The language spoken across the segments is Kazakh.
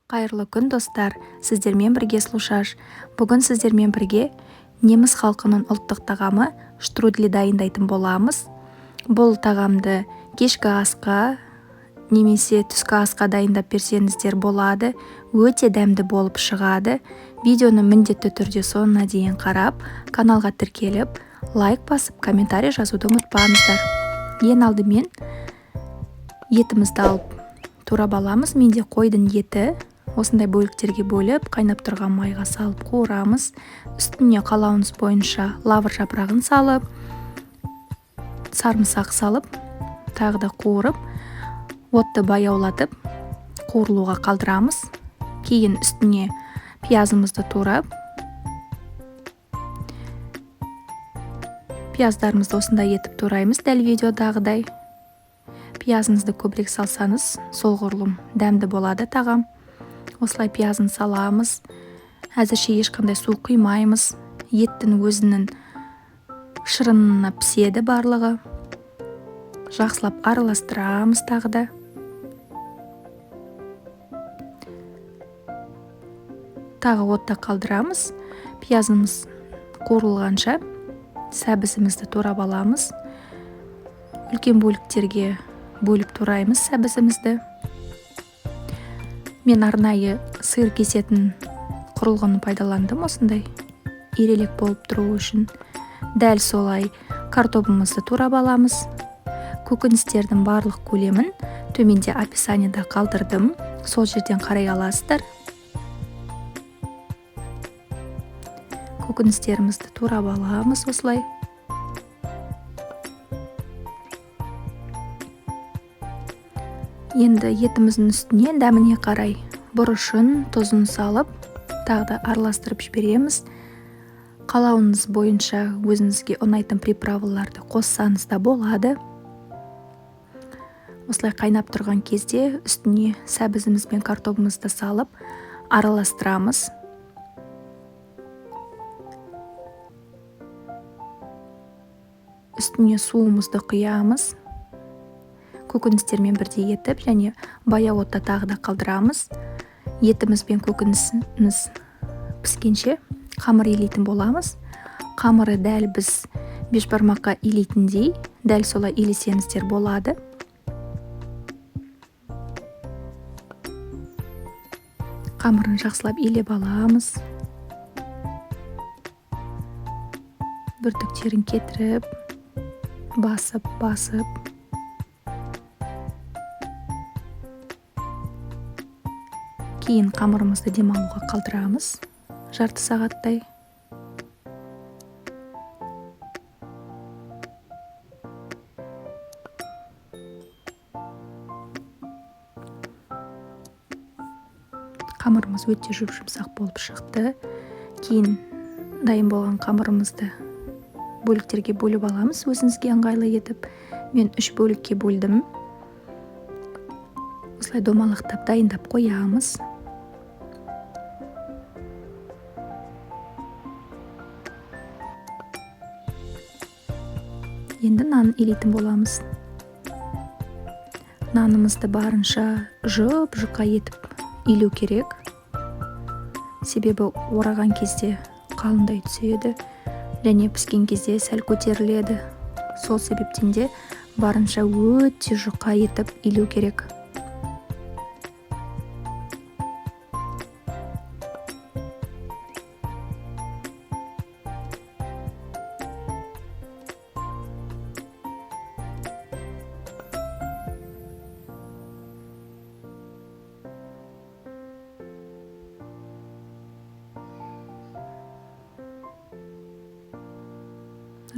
Қайырлы күн достар, сіздермен бірге слушаш. Бүгін сіздермен бірге неміс халқының ұлттық тағамы штрудли дайындайтын боламыз. Бұл тағамды кешкі асқа немесе түскі асқа дайындап берсеңіздер болады. Өте дәмді болып шығады. Видеоны міндетті түрде соңына дейін қарап, каналға тіркеліп, лайк басып, комментарий жазуды ұмытпаңыздар. Ең алдымен етімізді алып турап аламыз. Менде қойдың еті. Осындай бөліктерге бөліп, қайнап тұрған майға салып қуырамыз. Үстіне қалауыңыз бойынша лавр жапырағын салып, сарымсақ салып, тағы да қуырып, отты баяулатып, қуырылуға қалдырамыз. Кейін үстіне пиязымызды турап, пияздарымызды осындай етіп тураймыз, дәл видеодағыдай. Пиязыңызды көбірек салсаңыз, солғұрлым дәмді болады тағам. Осылай пиязын саламыз. Әзірше ешқандай су құймаймыз. Еттің өзінің шырынына піседі барлығы. Жақсылап араластырамыз тағы да. Тағы отта қалдырамыз. Пиязымыз қуырылғанша сәбізімізді турап аламыз. Үлкен бөліктерге бөліп тураймыз сәбізімізді. Мен арнайы сиыр кесетін құрылғыны пайдаландым, осындай ирелек болып тұру үшін. Дәл солай картобымызды турап аламыз. Көкөністердің барлық көлемін төменде описаниеда қалдырдым. Сол жерден қарай аласыздар. Көкөністерімізді турап аламыз осылай. Енді етіміздің үстіне дәміне қарай бұрышын, тұзын салып, тағы да араластырып жібереміз. Қалауыңыз бойынша өзіңізге ұнайтын приправаларды қоссаңыз да болады. Осылай қайнап тұрған кезде үстіне сәбізіміз бен картобымызды салып араластырамыз. Үстіне суымызды құямыз. Көкөністермен бірдей етіп, және баяу отта тағы да қалдырамыз. Етіміз бен көкөнісіміз піскенше қамыр илейтін боламыз. Қамыры дәл біз бешбармаққа илейтіндей, дәл солай илесеңіздер болады. Қамырын жақсылап илеп аламыз. Бүртіктерін кетіріп, басып. Кейін қамырымызды демалуға қалдырамыз, жарты сағаттай. Қамырымыз өте жұмсақ болып шықты. Кейін дайын болған қамырымызды бөліктерге бөліп аламыз, өзіңізге ыңғайлы етіп. Мен 3 бөлікке бөлдім. Осылай домалақтап дайындап қоямыз. Енді нан илейтін боламыз. Нанымызды барынша жұқа етіп илеу керек. Себебі ораған кезде қалыңдай түседі, және піскен кезде сәл көтеріледі. Сол себептен де барынша өте жұқа етіп илеу керек.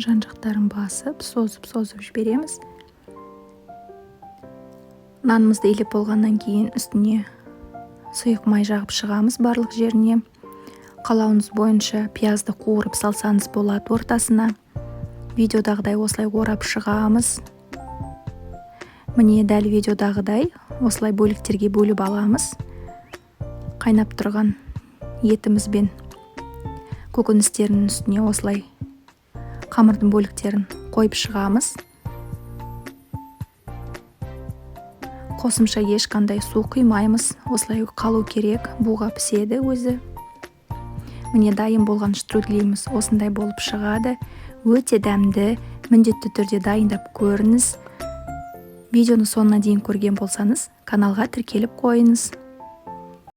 Жан-жақтарын басып, созып жібереміз. Нанымызды илеп болғаннан кейін үстіне сұйық май жағып шығамыз барлық жеріне. Қалауыңыз бойынша пиязды қуырып салсаңыз болады ортасына. Видеодағыдай осылай орап шығамыз. Міне дәл видеодағыдай осылай бөліктерге бөліп аламыз. Қайнап тұрған етіміз бен көкөністерінің үстіне осылай қамырдың бөліктерін қойып шығамыз. қосымша ешқандай су құймаймыз, осылай қалу керек, буға піседі өзі. Міне дайын болған штруделіміз осындай болып шығады. Өте дәмді, міндетті түрде дайындап көріңіз. Видеоны соңына дейін көрген болсаңыз, каналға тіркеліп қойыңыз.